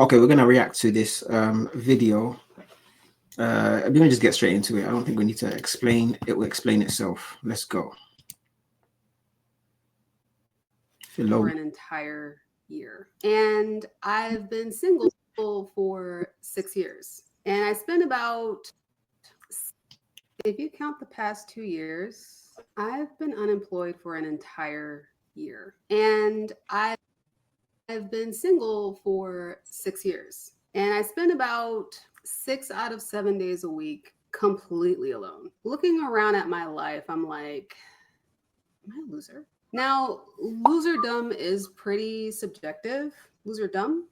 Okay, we're gonna react to this video. We're gonna just get straight into it. I don't think we need to explain. It will explain itself. Let's go. For Hello. an entire year. And I've been single for 6 years. And I spent about, if you count the past 2 years, I've been unemployed for an entire year. And I've been single for 6 years. And I spend about 6 out of 7 days a week completely alone. Looking around at my life, I'm like, am I a loser? Now, loserdom is pretty subjective. Loserdom,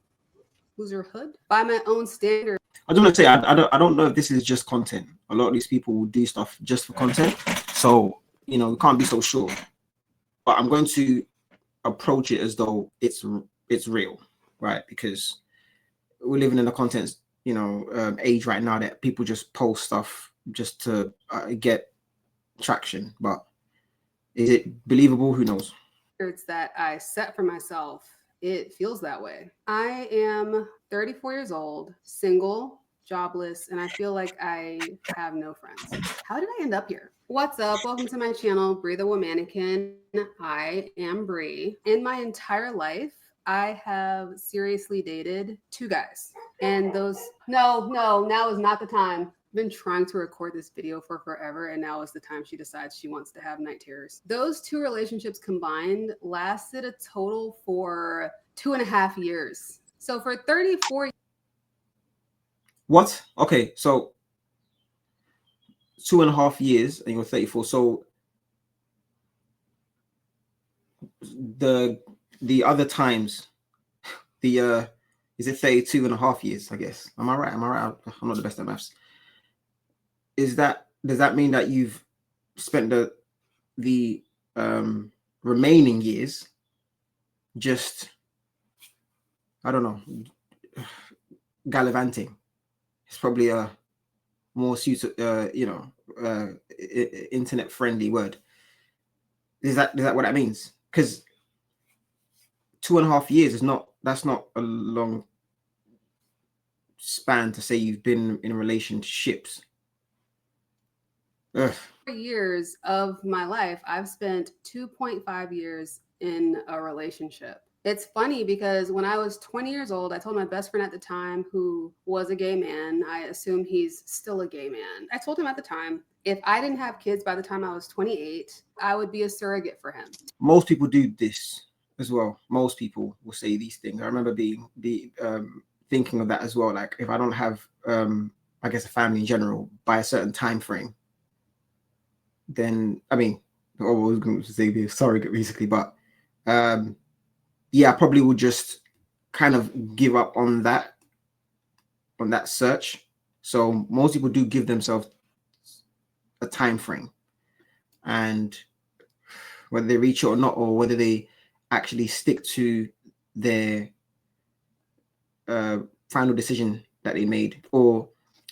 loserhood, by my own standards. I don't want to say I don't know if this is just content. A lot of these people will do stuff just for content. So, we can't be so sure. But I'm going to approach it as though it's real, right? Because we're living in a content, age right now that people just post stuff just to get traction. But is it believable? Who knows? That I set for myself, it feels that way. I am 34 years old, single, jobless, and I feel like I have no friends. How did I end up here? What's up? Welcome to my channel, Bree the Womannequin. I am Bree. In my entire life, I have seriously dated 2 guys. And now is not the time. Been trying to record this video for forever, and now is the time she decides she wants to have night terrors. Those two relationships combined lasted a total for 2.5 years. So for 34. What? Okay, so 2.5 years and you're 34. So the other times, the is it 32.5 years? I guess. Am I right? I'm not the best at maths. Does that mean that you've spent the remaining years just, I don't know, gallivanting? It's probably a more suited, internet friendly word. Is that what that means? Because 2.5 years that's not a long span to say you've been in relationships. Ugh. Years of my life, I've spent 2.5 years in a relationship. It's funny because when I was 20 years old, I told my best friend at the time, who was a gay man, I assume he's still a gay man. I told him at the time, if I didn't have kids by the time I was 28, I would be a surrogate for him. Most people do this as well. Most people will say these things. I remember thinking of that as well. Like, if I don't have, I guess, a family in general by a certain time frame, then, I mean, I was going to say be a surrogate basically, but yeah, I probably would just kind of give up on that search. So most people do give themselves a time frame, and whether they reach it or not, or whether they actually stick to their final decision that they made, or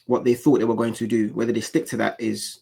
what they thought they were going to do, whether they stick to that is,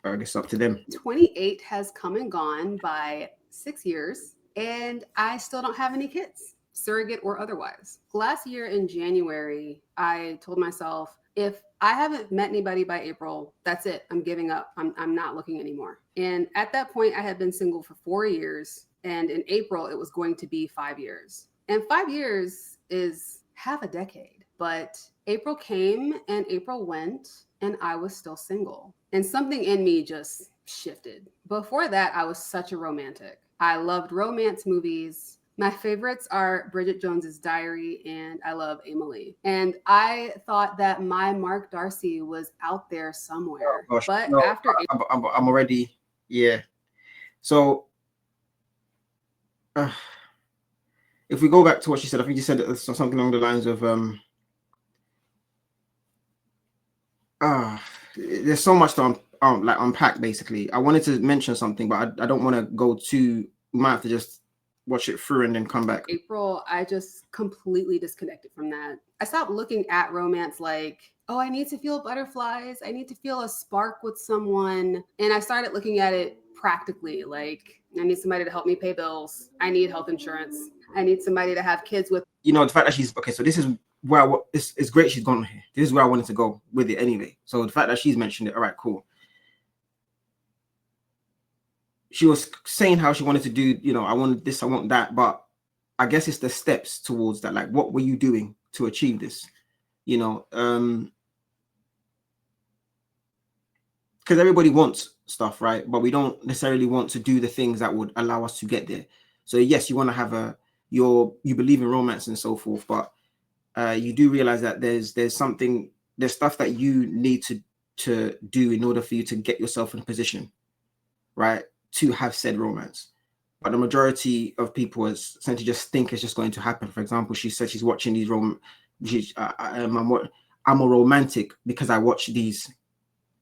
I guess, up to them. 28 has come and gone by 6 years, and I still don't have any kids, surrogate or otherwise. Last year in January, I told myself, if I haven't met anybody by April, that's it. I'm giving up. I'm not looking anymore. And at that point, I had been single for 4 years. And in April, it was going to be 5 years. And 5 years is half a decade. But April came and April went, and I was still single. And something in me just shifted. Before that, I was such a romantic. I loved romance movies. My favorites are Bridget Jones's Diary, and I love Emily. And I thought that my Mark Darcy was out there somewhere. Oh, gosh. But No, after I'm already, yeah. So if we go back to what she said, I think you said something along the lines of there's so much to unpack. Basically, I wanted to mention something, but I don't want to go too. We might have to just watch it through and then come back. April, I just completely disconnected from that. I stopped looking at romance like, oh, I need to feel butterflies. I need to feel a spark with someone. And I started looking at it practically, like, I need somebody to help me pay bills. I need health insurance. I need somebody to have kids with. You know, the fact that she's okay. So this is where it's great she's gone here. This is where I wanted to go with it anyway. So the fact that she's mentioned it, all right, cool. She was saying how she wanted to do, you know, I want this, I want that, but I guess it's the steps towards that. Like, what were you doing to achieve this? You know, because everybody wants stuff, right? But we don't necessarily want to do the things that would allow us to get there. So yes, you want to have you believe in romance and so forth, but you do realize that there's stuff that you need to do in order for you to get yourself in a position, right, to have said romance. But the majority of people tend to just think it's just going to happen. For example, she said she's watching these I'm a romantic because I watch these,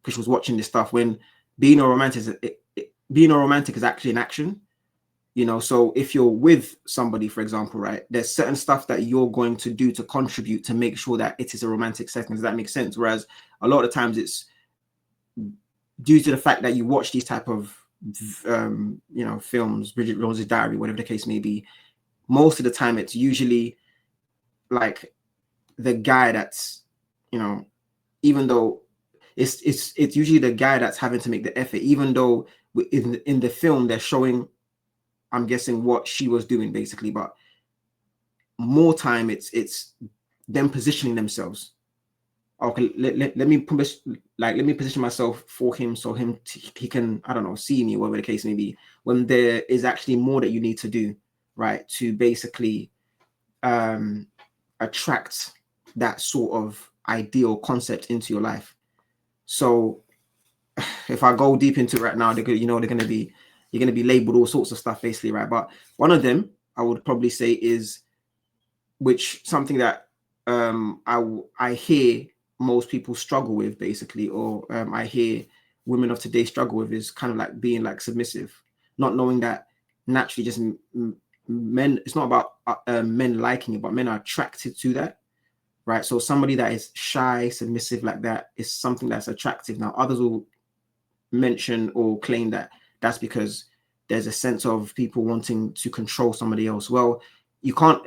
because she was watching this stuff, when being a romantic is actually an action. You know, so if you're with somebody, for example, right, there's certain stuff that you're going to do to contribute to make sure that it is a romantic setting. Does that make sense? Whereas a lot of the times it's due to the fact that you watch these type of, you know, films, Bridget Rose's Diary, whatever the case may be, most of the time it's usually like the guy that's, you know, even though it's usually the guy that's having to make the effort, even though in the film they're showing, I'm guessing, what she was doing basically, but more time it's them positioning themselves. Okay, let me position myself for him, so he can, I don't know, see me, whatever the case may be, when there is actually more that you need to do, right, to basically attract that sort of ideal concept into your life. So if I go deep into it right now, you're going to be labeled all sorts of stuff basically, right? But one of them I would probably say is, which something that I hear most people struggle with basically, or I hear women of today struggle with, is kind of like being like submissive, not knowing that naturally just men, it's not about men liking it, but men are attracted to that, right? So somebody that is shy, submissive like that is something that's attractive. Now others will mention or claim that that's because there's a sense of people wanting to control somebody else. Well, you can't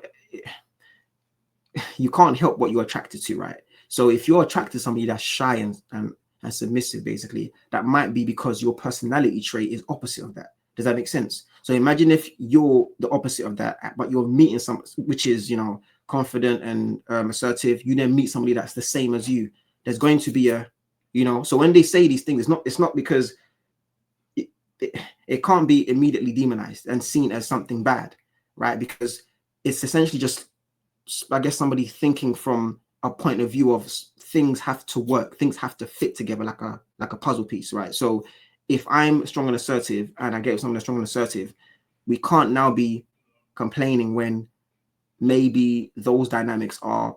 help what you're attracted to, right? So if you're attracted to somebody that's shy and submissive, basically, that might be because your personality trait is opposite of that. Does that make sense? So imagine if you're the opposite of that, but you're meeting someone which is, you know, confident and assertive. You then meet somebody that's the same as you. There's going to be a, you know, so when they say these things, it's not because it can't be immediately demonized and seen as something bad, right? Because it's essentially just, I guess, somebody thinking from a point of view of things have to work, things have to fit together like a puzzle piece, right? So if I'm strong and assertive and I get someone that's strong and assertive, we can't now be complaining when maybe those dynamics are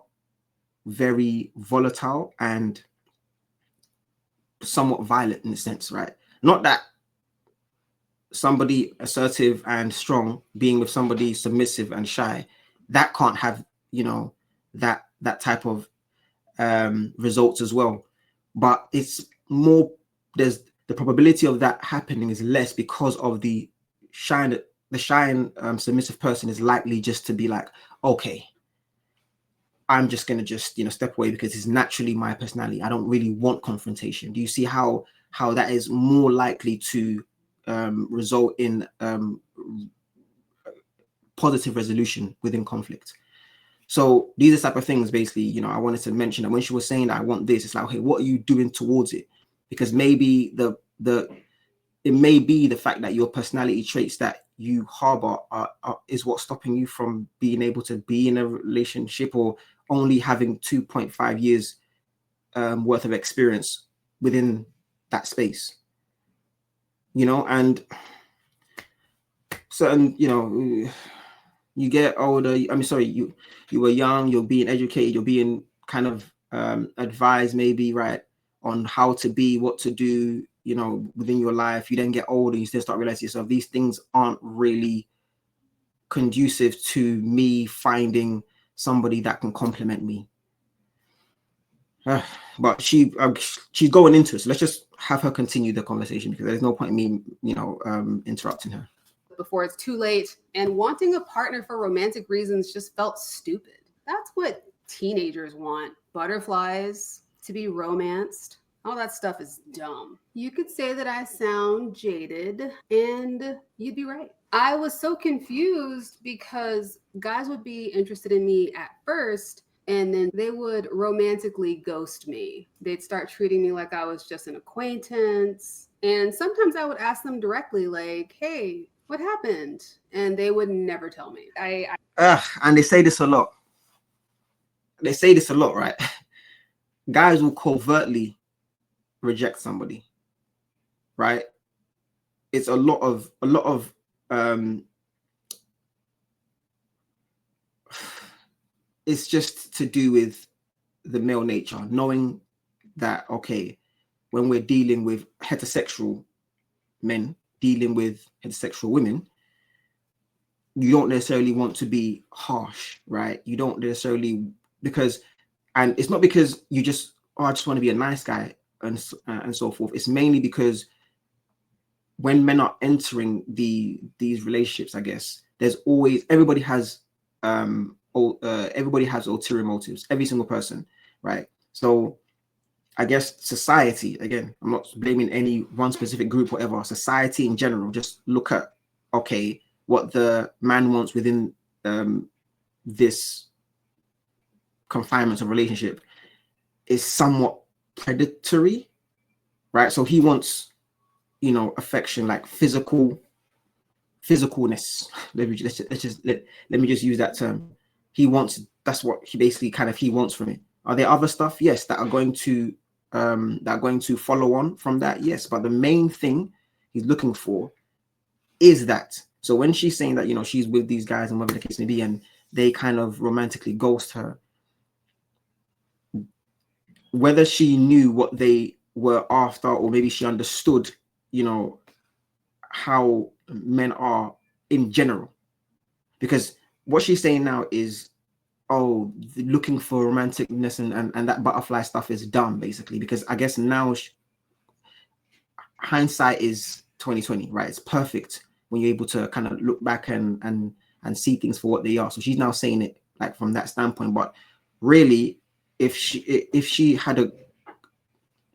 very volatile and somewhat violent in a sense, right? Not that somebody assertive and strong being with somebody submissive and shy, that can't have, you know, that type of results as well. But it's more, there's the probability of that happening is less because of the shy and submissive person is likely just to be like, okay, I'm just going to just, you know, step away because it's naturally my personality. I don't really want confrontation. Do you see how that is more likely to result in positive resolution within conflict? So these are the type of things basically, you know, I wanted to mention that when she was saying that I want this, it's like, hey, what are you doing towards it? Because maybe it may be the fact that your personality traits that you harbor is what's stopping you from being able to be in a relationship, or only having 2.5 years worth of experience within that space, you know. And certain, you know, you get older, I mean, sorry, you were young, you're being educated, you're being kind of advised maybe, right, on how to be, what to do, you know, within your life. You then get older, you still start realizing yourself, these things aren't really conducive to me finding somebody that can complement me. But she's going into it, so let's just have her continue the conversation, because there's no point in me, you know, interrupting her. before it's too late. And wanting a partner for romantic reasons just felt stupid. That's what teenagers want. Butterflies, to be romanced. All that stuff is dumb. You could say that I sound jaded, and you'd be right. I was so confused because guys would be interested in me at first, and then they would romantically ghost me. They'd start treating me like I was just an acquaintance. And sometimes I would ask them directly, like, hey, what happened? And they would never tell me. And they say this a lot. They say this a lot, right? Guys will covertly reject somebody, right? It's a lot of it's just to do with the male nature, knowing that, okay, when we're dealing with heterosexual men dealing with heterosexual women, you don't necessarily want to be harsh, right? You don't necessarily, because, and it's not because you just, oh, I just want to be a nice guy and so forth. It's mainly because when men are entering these relationships, I guess there's always, everybody has ulterior motives, every single person, right? So I guess society, again, I'm not blaming any one specific group, whatever, society in general, just look at, okay, what the man wants within this confinement of relationship is somewhat predatory, right? So he wants, you know, affection, like physicalness. Let me just use that term. He wants, that's what he basically kind of he wants from it. Are there other stuff? Yes, that are going to follow on from that. Yes, but the main thing he's looking for is that. So when she's saying that, you know, she's with these guys and whatever the case may be, and they kind of romantically ghost her, whether she knew what they were after, or maybe she understood, you know, how men are in general, because what she's saying now is, oh, looking for romanticness and that butterfly stuff is dumb, basically, because I guess now hindsight is 2020, right? It's perfect when you're able to kind of look back and see things for what they are. So she's now saying it like from that standpoint. But really, if she had a,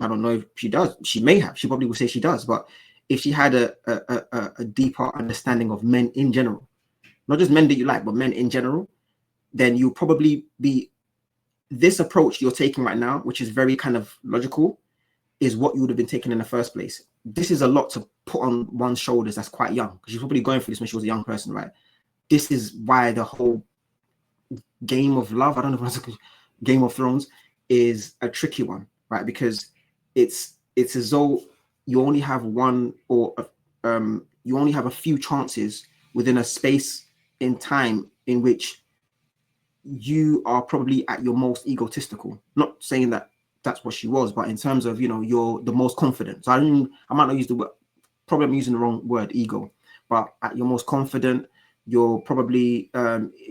I don't know if she does, she may have, she probably would say she does, but if she had a deeper understanding of men in general, not just men that you like, but men in general, then you'll probably be, this approach you're taking right now, which is very kind of logical, is what you would have been taking in the first place. This is a lot to put on one's shoulders that's quite young, because she's probably going through this when she was a young person, right? This is why the whole game of love, I don't know if it's Game of Thrones, is a tricky one, right? Because it's as though you only have one, or you only have a few chances within a space in time in which you are probably at your most egotistical. Not saying that that's what she was, but in terms of, you know, you're the most confident. So I might not use the word, probably I'm using the wrong word, ego, but at your most confident, you're probably,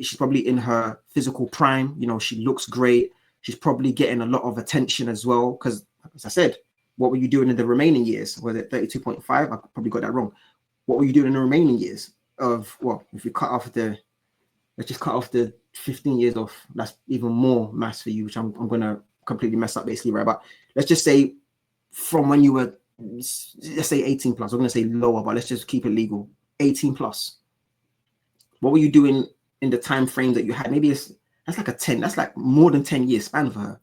she's probably in her physical prime. You know, she looks great. She's probably getting a lot of attention as well. Because as I said, what were you doing in the remaining years? Was it 32.5? I probably got that wrong. What were you doing in the remaining years of, well, if you cut off the, let's just cut off the 15 years off, that's even more mass for you, which I'm going to completely mess up basically, right? But let's just say from when you were, let's say 18 plus, I'm going to say lower, but let's just keep it legal, 18 plus. What were you doing in the time frame that you had? Maybe that's like a 10, that's like more than 10 year span for her,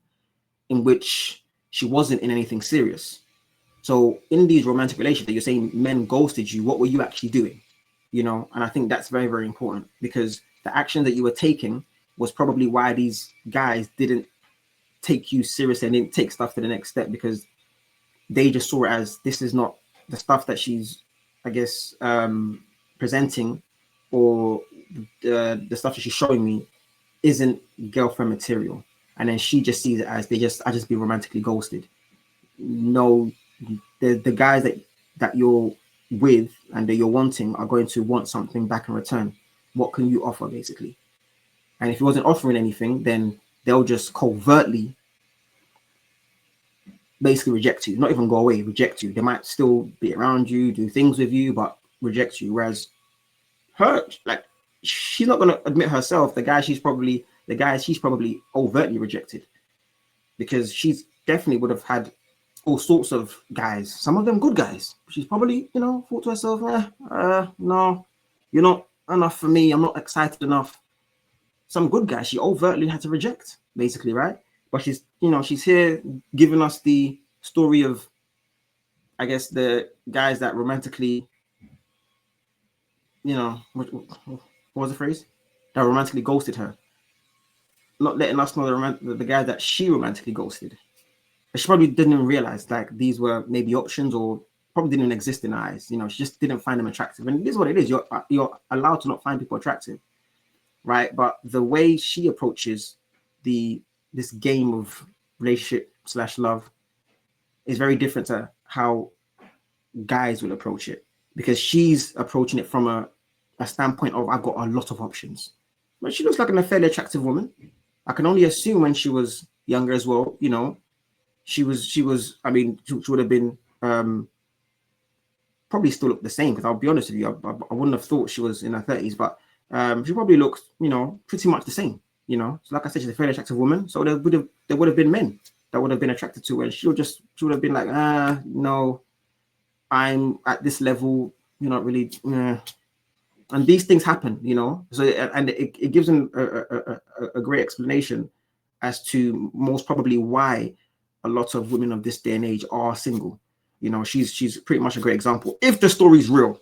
in which she wasn't in anything serious. So in these romantic relations that you're saying men ghosted you, what were you actually doing? You know, and I think that's very, very important, because the action that you were taking was probably why these guys didn't take you seriously and didn't take stuff to the next step, because they just saw it as, this is not the stuff that she's, I guess, presenting, or the stuff that she's showing me isn't girlfriend material. And then she just sees it as, I just be romantically ghosted. No, the guys that you're with and that you're wanting are going to want something back in return. What can you offer, basically? And if he wasn't offering anything, then they'll just covertly basically reject you. Not even go away, reject you. They might still be around you, do things with you, but reject you. Whereas her, like, she's not gonna admit herself the guy she's probably overtly rejected, because she's definitely would have had all sorts of guys, some of them good guys. She's probably, thought to herself, no, you're not enough for me. I'm not excited enough. Some good guys she overtly had to reject, basically, right? But she's here giving us the story of, I guess, the guys that romantically, what was the phrase? That romantically ghosted her. Not letting us know the guy that she romantically ghosted. She probably didn't even realize like these were maybe options, or probably didn't even exist in her eyes. She just didn't find them attractive. And this is what it is. You're allowed to not find people attractive, right? But the way she approaches this game of relationship / love is very different to how guys will approach it, because she's approaching it from a standpoint of, I've got a lot of options. But she looks like a fairly attractive woman. I can only assume when she was younger as well, she would have been probably still looked the same, because I'll be honest with you, I wouldn't have thought she was in her 30s, but she probably looked, pretty much the same. So like I said, she's a fairly attractive woman. So there would have been men that would have been attracted to her, and she would have been like, no, I'm at this level, you're not really. And these things happen, So and it gives them a great explanation as to most probably why a lot of women of this day and age are single. She's pretty much a great example, if the story's real,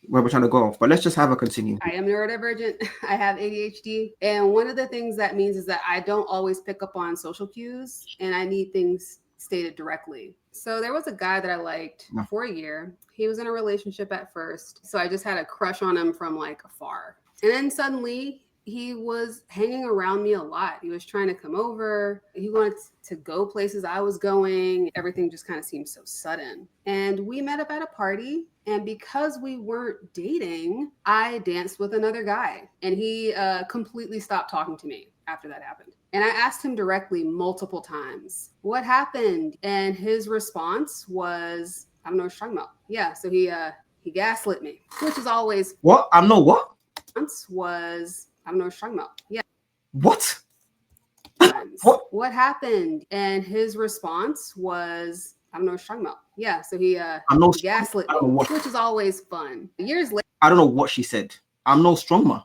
where we're trying to go off. But let's just have her continue. I am neurodivergent. I have ADHD. And one of the things that means is that I don't always pick up on social cues, and I need things stated directly. So there was a guy that I liked for a year. He was in a relationship at first. So I just had a crush on him from like afar. And then suddenly he was hanging around me a lot. He was trying to come over. He wanted to go places I was going. Everything just kind of seemed so sudden. And we met up at a party. And because we weren't dating, I danced with another guy. And he completely stopped talking to me after that happened. And I asked him directly multiple times, what happened? And his response was, I don't know what you're talking about. Yeah, so he gaslit me, which is always what? I'm no what? Was I don't know what you're talking about. Yeah. What? What happened? And his response was, I don't know what you're talking about. Yeah, so he gaslit me, which is always fun. Years later, I don't know what she said. I'm no stronger.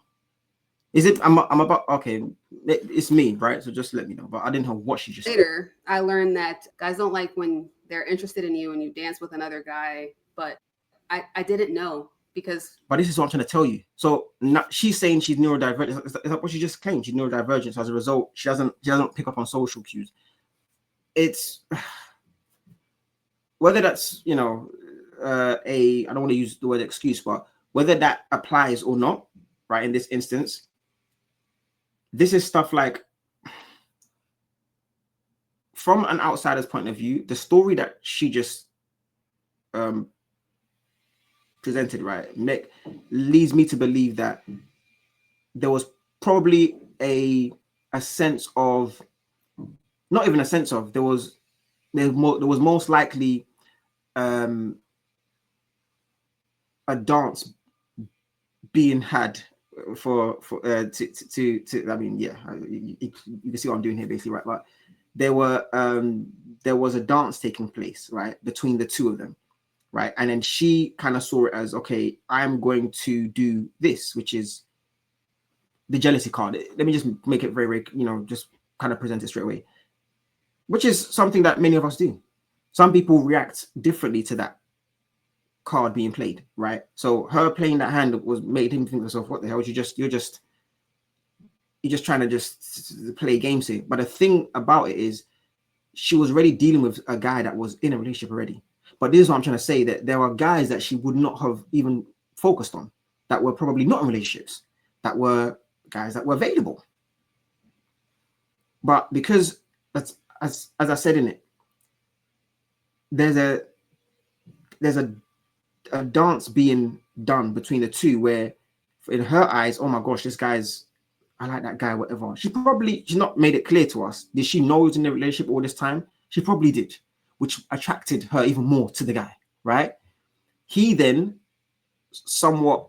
Is it? I'm about, okay. It's me, right? So just let me know. But I didn't know what she just said. Later, I learned that guys don't like when they're interested in you and you dance with another guy. But I didn't know, because. But this is what I'm trying to tell you. So she's saying she's neurodivergent. Is that what she just claimed? She's neurodivergent. So as a result, she doesn't pick up on social cues. It's whether that's I don't want to use the word excuse, but whether that applies or not, right? In this instance. This is stuff like, from an outsider's point of view, the story that she just presented, right, leads me to believe that there was probably a sense of, not even a sense of, there was most likely a dance being had for to I mean, yeah, you can see what I'm doing here, basically, right? But there was a dance taking place, right, between the two of them, right? And then she kind of saw it as, okay, I'm going to do this, which is the jealousy card. Let me just make it very, very, just kind of present it straight away, which is something that many of us do. Some people react differently to that card being played, right? So her playing that hand made him think to himself, what the hell? You're just trying to just play games here. But the thing about it is, she was already dealing with a guy that was in a relationship already. But this is what I'm trying to say, that there are guys that she would not have even focused on, that were probably not in relationships, that were guys that were available. But because, as I said in it, there's a dance being done between the two, where in her eyes, oh my gosh, this guy's, I like that guy, whatever. She's not made it clear to us. Did she know he was in a relationship all this time? She probably did, which attracted her even more to the guy, right? He then somewhat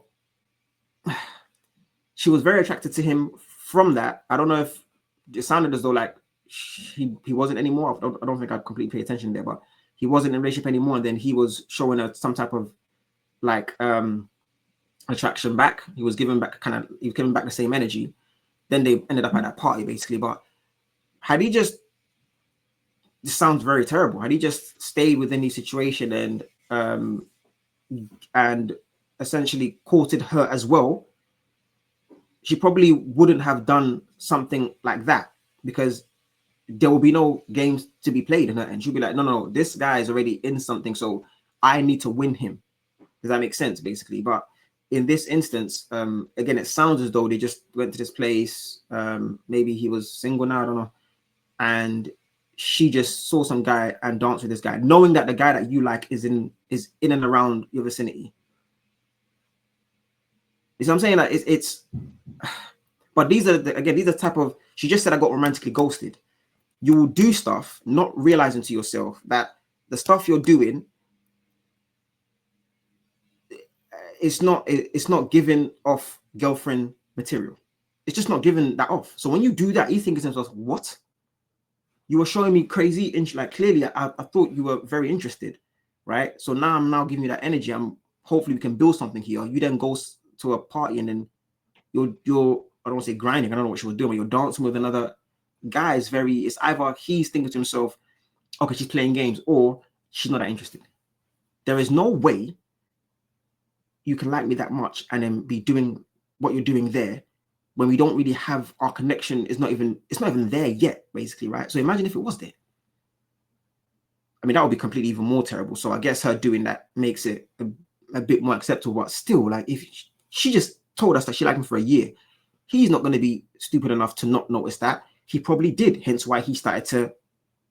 she was very attracted to him from that. I don't know if it sounded as though like he wasn't anymore. I don't think I completely pay attention there, but he wasn't in a relationship anymore. And then he was showing her some type of like attraction back. He was giving back the same energy. Then they ended up at that party basically. But had he just, this sounds very terrible, had he just stayed within the situation and essentially courted her as well, she probably wouldn't have done something like that, because there will be no games to be played in her end. She'll be like, no, this guy is already in something, so I need to win him. Does that make sense, basically? But in this instance, again, it sounds as though they just went to this place. Maybe he was single now, I don't know. And she just saw some guy and danced with this guy, knowing that the guy that you like is in and around your vicinity. You see what I'm saying? Like it's but these are these are type of, she just said I got romantically ghosted. You will do stuff not realizing to yourself that the stuff you're doing, it's not giving off girlfriend material. It's just not giving that off. So when you do that, you think to yourself, what? You were showing me crazy, like clearly I thought you were very interested, right? So now I'm giving you that energy. Hopefully we can build something here. You then go to a party and then you're I don't want to say grinding, I don't know what she was doing, but you're dancing with another guy. It's either he's thinking to himself, okay, she's playing games, or she's not that interested. There is no way you can like me that much and then be doing what you're doing there when we don't really have, our connection is not even there yet, basically, right? So imagine if it was there. I mean, that would be completely even more terrible. So I guess her doing that makes it a bit more acceptable, but still, like, if she just told us that she liked him for a year, he's not going to be stupid enough to not notice that. He probably did, hence why he started to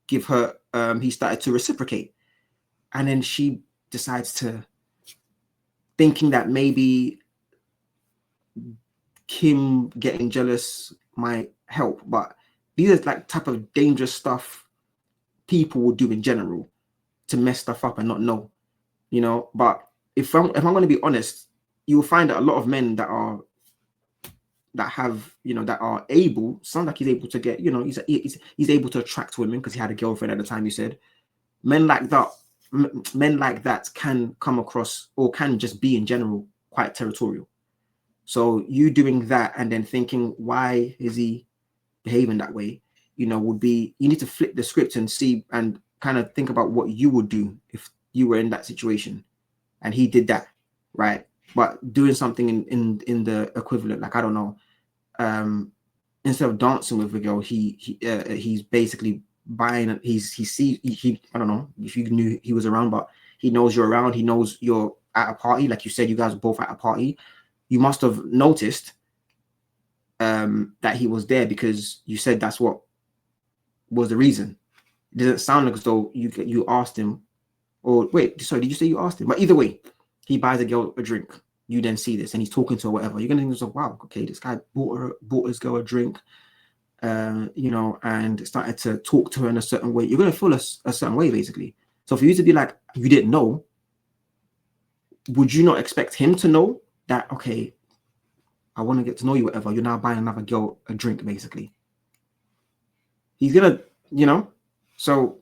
give her, he started to reciprocate. And then she decides to, thinking that maybe Kim getting jealous might help. But these are like type of dangerous stuff people will do in general to mess stuff up and not know, you know. But if I'm going to be honest, you will find that a lot of men that are able, sound like he's able to get, you know, he's able to attract women because he had a girlfriend at the time, you said. Men like that can come across, or can just be in general quite territorial. So you doing that and then thinking, why is he behaving that way, you know, would be, you need to flip the script and see and kind of think about what you would do if you were in that situation and he did that, right? But doing something in the equivalent, like, I don't know, instead of dancing with a girl, he's basically buying, he I don't know if you knew he was around, but he knows you're around, he knows you're at a party, like you said, you guys are both at a party. You must have noticed that he was there, because you said that's what was the reason. It doesn't sound like as though you asked him, or wait, sorry, did you say you asked him? But either way, he buys a girl a drink. You then see this and he's talking to her, whatever. You're gonna think to yourself, wow, okay, this guy bought his girl a drink, you know, and started to talk to her in a certain way. You're gonna feel a certain way, basically. So for you to be like, you didn't know, would you not expect him to know that, okay, I want to get to know you, whatever, you're now buying another girl a drink, basically? He's gonna, you know, so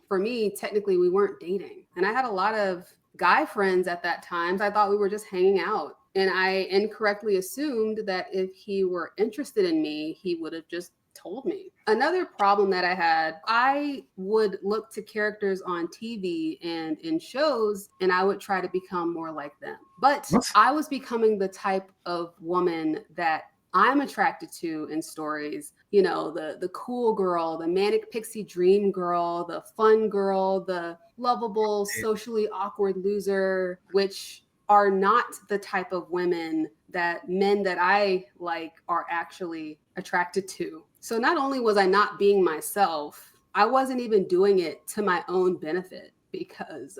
for me, technically we weren't dating, and I had a lot of guy friends at that time. So I thought we were just hanging out, and I incorrectly assumed that if he were interested in me, he would have just told me. Another problem that I had, I would look to characters on TV and in shows, and I would try to become more like them. But what? I was becoming the type of woman that I'm attracted to in stories. You know, the cool girl, the manic pixie dream girl, the fun girl, the lovable, socially awkward loser, which are not the type of women that men that I like are actually attracted to. So not only was I not being myself, I wasn't even doing it to my own benefit, because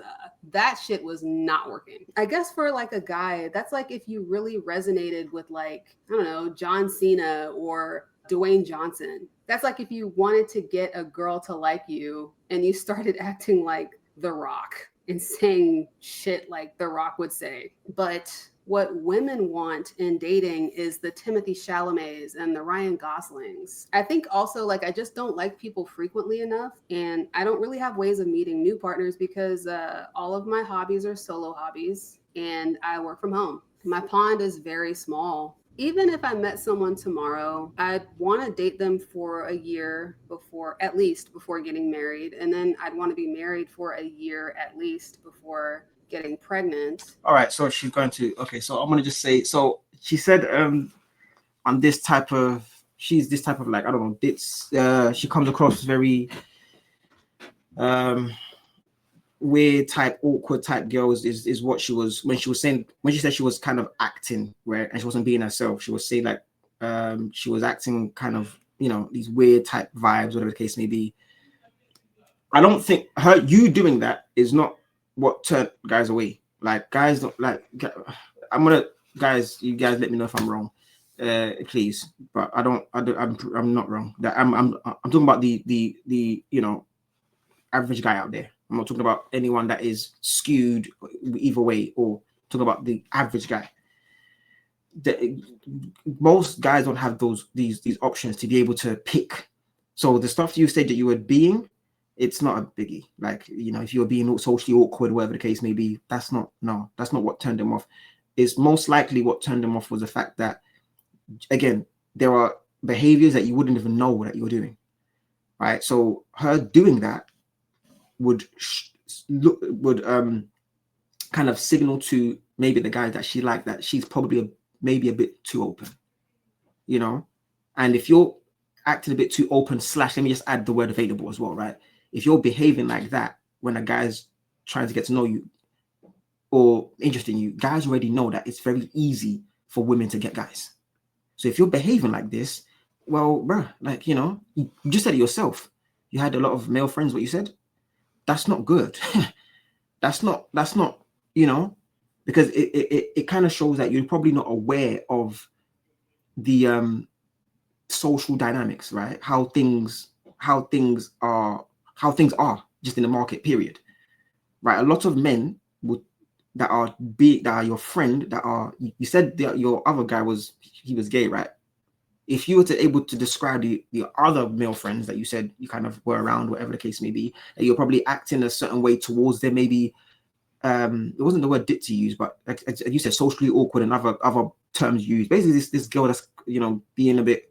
that shit was not working. I guess for like a guy, that's like if you really resonated with, like, I don't know, John Cena or Dwayne Johnson. That's like if you wanted to get a girl to like you and you started acting like The Rock and saying shit like The Rock would say. But what women want in dating is the Timothy Chalamets and the Ryan Goslings. I think also, like, I just don't like people frequently enough, and I don't really have ways of meeting new partners because all of my hobbies are solo hobbies, and I work from home. My pond is very small. Even if I met someone tomorrow, I'd want to date them for a year before, at least before getting married. And then I'd want to be married for a year at least before getting pregnant. All right, so she's going to, okay, so I'm gonna just say, so she said I'm this type of, she's this type of, like, I don't know, it's she comes across very weird type, awkward type girls is what she was when she was saying, when she said she was kind of acting where, and she wasn't being herself. She was saying like she was acting kind of, you know, these weird type vibes, whatever the case may be. I don't think you doing that is not what turned guys away. Like, guys don't like, I'm gonna, guys, you guys let me know if I'm wrong, please. But I'm not wrong. That I'm talking about the you know, average guy out there. I'm not talking about anyone that is skewed either way, or talking about the average guy. Most guys don't have these options to be able to pick. So the stuff you said that you were being, it's not a biggie. Like, you know, if you're being socially awkward, whatever the case may be, that's not what turned them off. It's most likely what turned them off was the fact that, again, there are behaviors that you wouldn't even know that you were doing, right? So her doing that would kind of signal to maybe the guy that she liked that she's probably maybe a bit too open, you know. And if you're acting a bit too open, slash, let me just add the word available as well, right? If you're behaving like that when a guy's trying to get to know you or interested in you, guys already know that it's very easy for women to get guys. So if you're behaving like this, well, bruh, like, you know, you just said it yourself. You had a lot of male friends, what you said. That's not good. that's not, you know, because it kind of shows that you're probably not aware of the social dynamics, right? How things are just in the market, period. Right? A lot of men that are your friend, that are, you said that your other guy was gay, right? If you were to able to describe the other male friends that you said you kind of were around, whatever the case may be, that you're probably acting a certain way towards them, maybe it wasn't the word ditzy used, but like you said, socially awkward and other terms used. Basically, this girl that's, you know, being a bit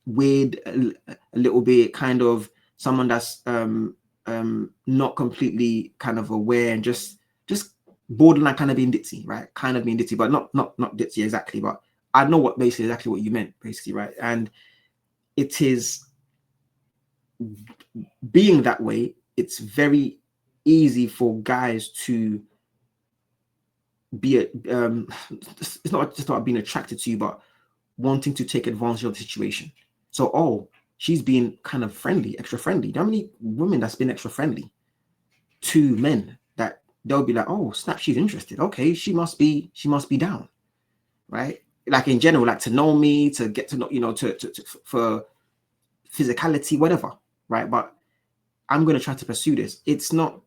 weird, a little bit kind of someone that's not completely kind of aware, and just borderline kind of being ditzy, right? Kind of being ditzy, but not ditzy exactly, but I know what basically exactly what you meant, basically, right? And it is being that way, it's very easy for guys to be it's not just about being attracted to you, but wanting to take advantage of the situation. So, oh, she's being kind of friendly, extra friendly. How many women that's been extra friendly to men that they'll be like, oh snap, she's interested, okay, she must be down, right? Like, in general, like, to know me, to get to know, you know, to for physicality, whatever, right? But I'm going to try to pursue this. It's not,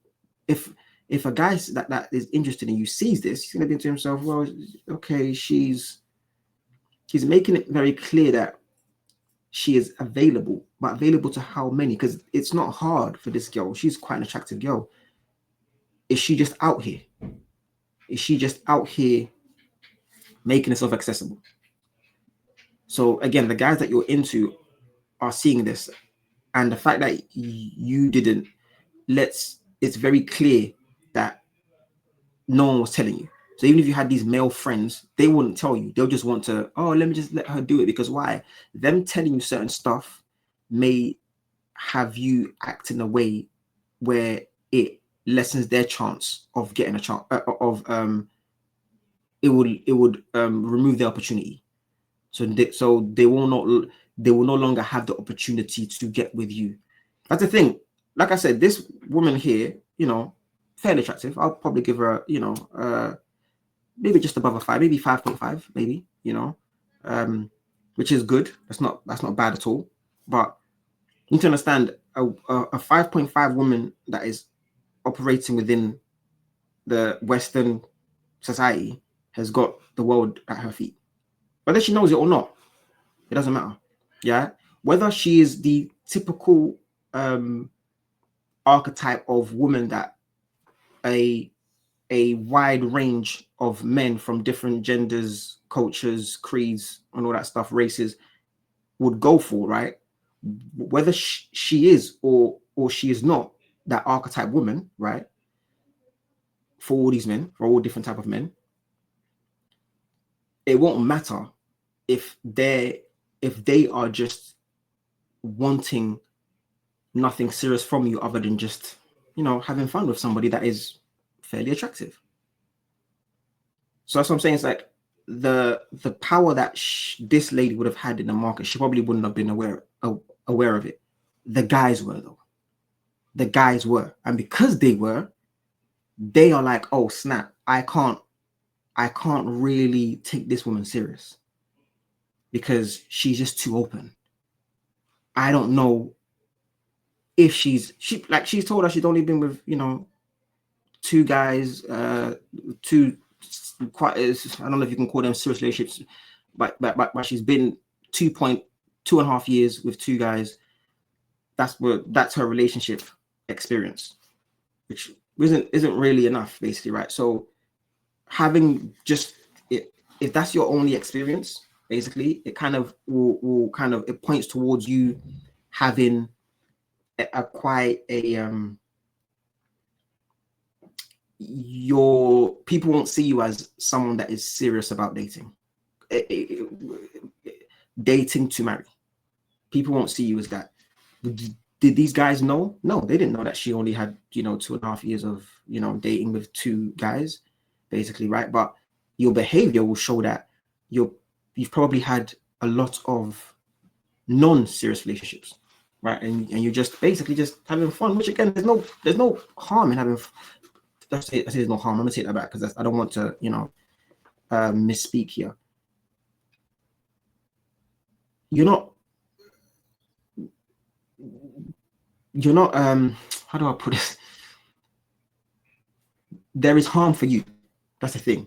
if a guy that is interested in you sees this, he's going to think to himself, well, okay, he's making it very clear that she is available, but available to how many? Because it's not hard for this girl. She's quite an attractive girl. Is she just out here? Is she just out here making herself accessible? So again, the guys that you're into are seeing this, and the fact that you didn't, it's very clear that no one was telling you. So even if you had these male friends, they wouldn't tell you. They'll just want to, oh, let me just let her do it. Because why? Them telling you certain stuff may have you act in a way where it lessens their chance of getting a chance it would remove the opportunity. So they will no longer have the opportunity to get with you. That's the thing. Like I said, this woman here, you know, fairly attractive. I'll probably give her, you know, maybe just above a 5, maybe 5.5, maybe, you know, which is good. That's not bad at all. But you need to understand, a 5.5 woman that is operating within the Western society has got the world at her feet. Whether she knows it or not, it doesn't matter. Yeah. Whether she is the typical archetype of woman that a wide range of men from different genders, cultures, creeds, and all that stuff, races, would go for, right? Whether she is or she is not that archetype woman, right? For all these men, for all different type of men, it won't matter if they are just wanting nothing serious from you other than just, you know, having fun with somebody that is fairly attractive. So that's what I'm saying. It's like the power that this lady would have had in the market, she probably wouldn't have been aware of it. The guys were, though. The guys were, and because they were, they are like, oh snap, I can't really take this woman serious because she's just too open. I don't know if she's told us she's only been with, you know, two guys, two quite, I don't know if you can call them serious relationships, but she's been 2.5 years with two guys. That's her relationship experience, which isn't really enough, basically, right? So having just it, if that's your only experience, basically, it kind of will kind of, it points towards you having quite a your people won't see you as someone that is serious about dating. Dating to marry. People won't see you as that. Did these guys know? No, they didn't know that she only had, you know, 2.5 years of, you know, dating with two guys, basically, right? But your behavior will show that you've probably had a lot of non-serious relationships, right? And you're just basically just having fun, which again, there's no harm in having. I say there's no harm. I'm gonna take that back because I don't want to, you know, misspeak here. You're not how do I put it? There is harm for you. That's the thing.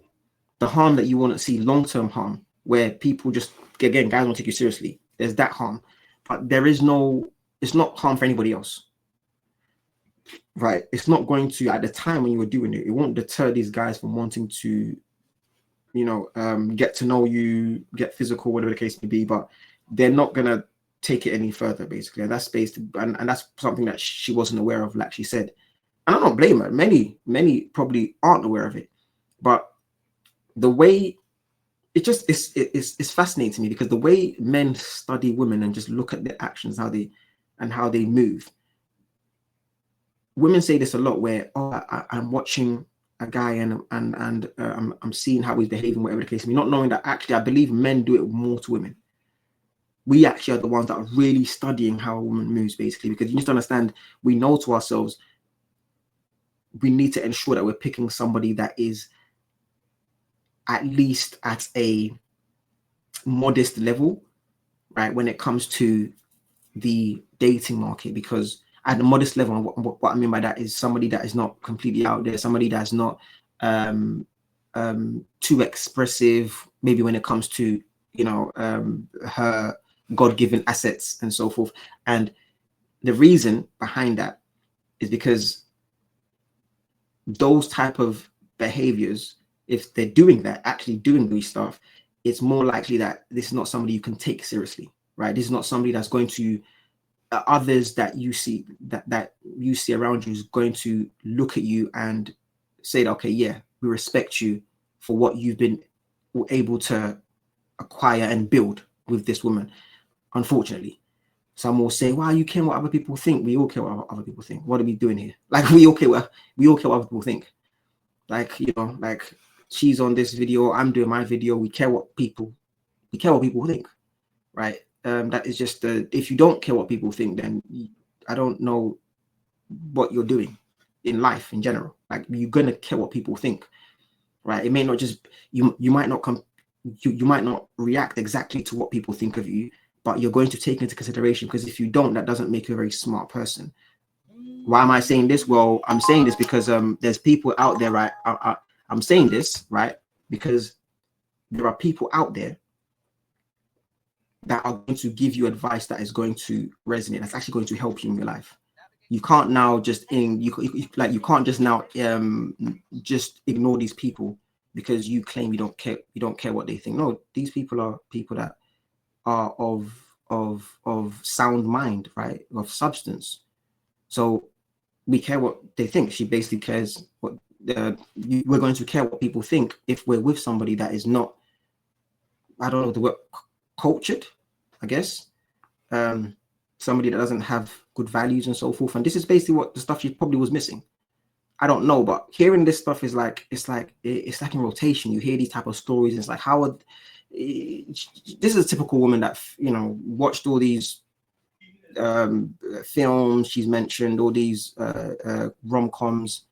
The harm that you want to see, long-term harm, where people just, again, guys won't take you seriously. There's that harm, but it's not harm for anybody else, right? It's not going to, at the time when you were doing it, it won't deter these guys from wanting to, you know, get to know you, get physical, whatever the case may be, but they're not gonna take it any further, basically. And that's based, and that's something that she wasn't aware of, like she said. And I don't blame her. Many probably aren't aware of it, but the way it's fascinating to me, because the way men study women and just look at their actions, how they move. Women say this a lot, where, oh, I'm watching a guy and I'm seeing how he's behaving, whatever the case may be, not knowing that actually I believe men do it more to women. We actually are the ones that are really studying how a woman moves, basically, because you need to understand, we know to ourselves, we need to ensure that we're picking somebody that is at least at a modest level, right, when it comes to the dating market. Because at the modest level, what I mean by that is somebody that is not completely out there, somebody that's not too expressive, maybe when it comes to, you know, her God-given assets and so forth. And the reason behind that is because those type of behaviors, if they're doing that, actually doing these stuff, it's more likely that this is not somebody you can take seriously, right? This is not somebody that's going to, others that you see that you see around you is going to look at you and say, okay, yeah, we respect you for what you've been able to acquire and build with this woman. Unfortunately, some will say, "Wow, you care what other people think." We all care what other people think. What are we doing here? Like, we all care what other people think. Like, you know, like, she's on this video, I'm doing my video. We care what people think, right? That is just if you don't care what people think, then I don't know what you're doing in life in general. Like, you're gonna care what people think, right? It may not just, you might not react exactly to what people think of you, but you're going to take into consideration, because if you don't, that doesn't make you a very smart person. Why am I saying this? Well, I'm saying this because there's people out there, right? I'm saying this, right, because there are people out there that are going to give you advice that is going to resonate, that's actually going to help you in your life. You can't now just you can't just now just ignore these people because you claim you don't care what they think. No, these people are people that are of sound mind, right? Of substance. So we care what they think. She basically cares what we're going to care what people think if we're with somebody that is not, I don't know the word, cultured, I guess. Somebody that doesn't have good values and so forth. And this is basically what the stuff she probably was missing. I don't know, but hearing this stuff is like, it's like in rotation. You hear these type of stories. And it's like, how would this is a typical woman that, you know, watched all these films she's mentioned, all these rom-coms,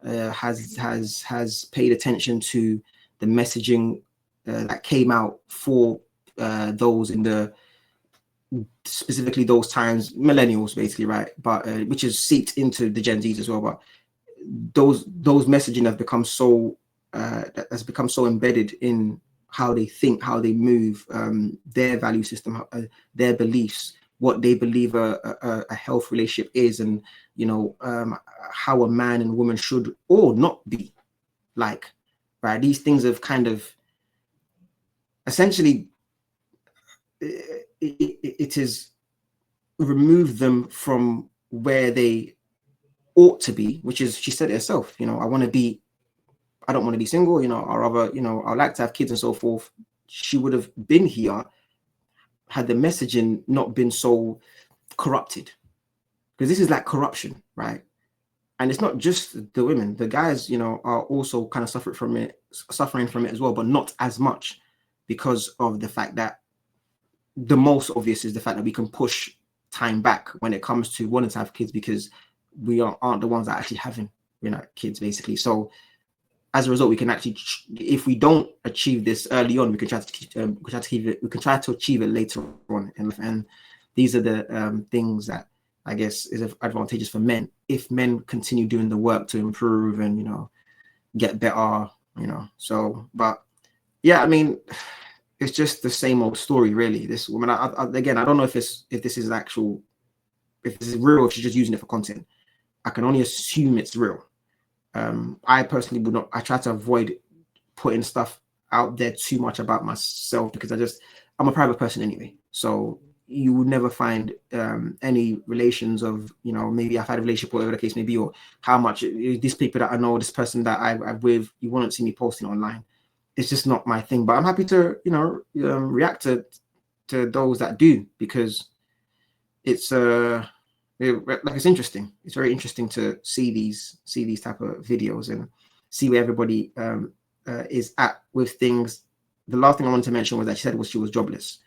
has paid attention to the messaging that came out for those in the, specifically those times, millennials basically, right? But which is seeped into the Gen Zs as well. But those messaging have become so has become so embedded in how they think, how they move, their value system, their beliefs, what they believe a health relationship is, and you know, how a man and woman should or not be like, right? These things have kind of essentially it is removed them from where they ought to be, which is, she said it herself, you know, I don't want to be single, you know, or rather, you know, I like to have kids and so forth. She would have been here had the messaging not been so corrupted, because this is like corruption, right? And it's not just the women, the guys, you know, are also kind of suffering from it as well, but not as much, because of the fact that the most obvious is the fact that we can push time back when it comes to wanting to have kids, because we aren't the ones that are actually having, you know, kids basically. So as a result, we can actually, if we don't achieve this early on, we can try to achieve it later on. And these are the things that I guess is advantageous for men if men continue doing the work to improve and, you know, get better, you know. So, but yeah, I mean, it's just the same old story, really. This woman, again, I don't know if this is actual, if this is real, if she's just using it for content. I can only assume it's real. I personally would not. I try to avoid putting stuff out there too much about myself, because I'm a private person anyway. So you would never find any relations of, you know, maybe I've had a relationship, whatever the case may be, or how much these people that I know, this person that I'm with, you won't see me posting online. It's just not my thing. But I'm happy to, you know, react to those that do, because it's it's interesting. It's very interesting to see these type of videos and see where everybody is at with things. The last thing I wanted to mention was that she was jobless.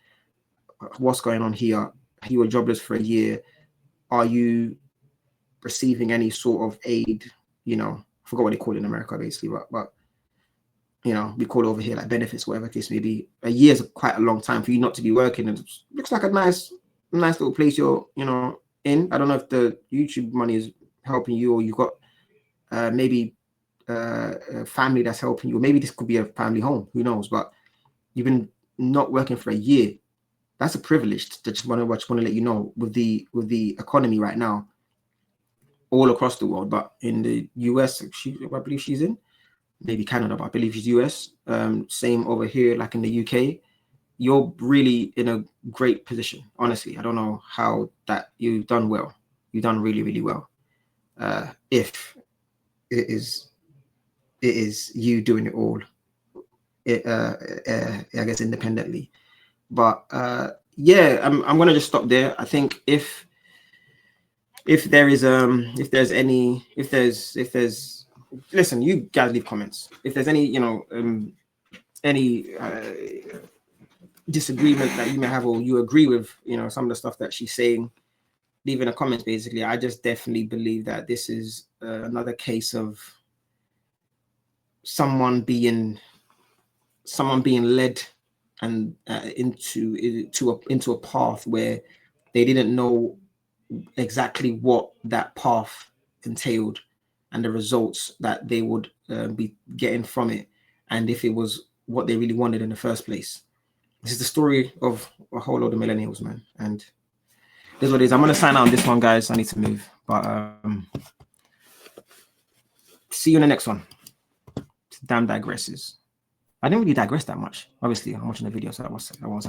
What's going on here? You were jobless for a year. Are you receiving any sort of aid? You know, I forgot what they call it in America, basically, but you know, we call it over here like benefits, whatever the case may be. A year is quite a long time for you not to be working. And it looks like a nice little place you're, you know, in. I don't know if the YouTube money is helping you, or you've got maybe a family that's helping you. Maybe this could be a family home. Who knows? But you've been not working for a year. That's a privilege. Just want to let you know, with the economy right now, all across the world, but in the US, I believe she's in. Maybe Canada, but I believe she's US. Same over here, like in the UK. You're really in a great position. Honestly, I don't know how that you've done well. You've done really, really well. If it is you doing it all, I guess independently. But yeah, I'm gonna just stop there. I think if there's listen, you guys leave comments. If there's any, you know, any disagreement that you may have, or you agree with, you know, some of the stuff that she's saying, leave in the comments. Basically, I just definitely believe that this is another case of someone being led and into a path where they didn't know exactly what that path entailed and the results that they would be getting from it, and if it was what they really wanted in the first place. This is the story of a whole load of millennials, man. And this is what it is. I'm gonna sign out on this one, guys. I need to move, but see you in the next one. Damn digresses. I didn't really digress that much. Obviously, I'm watching the video, so that was helpful.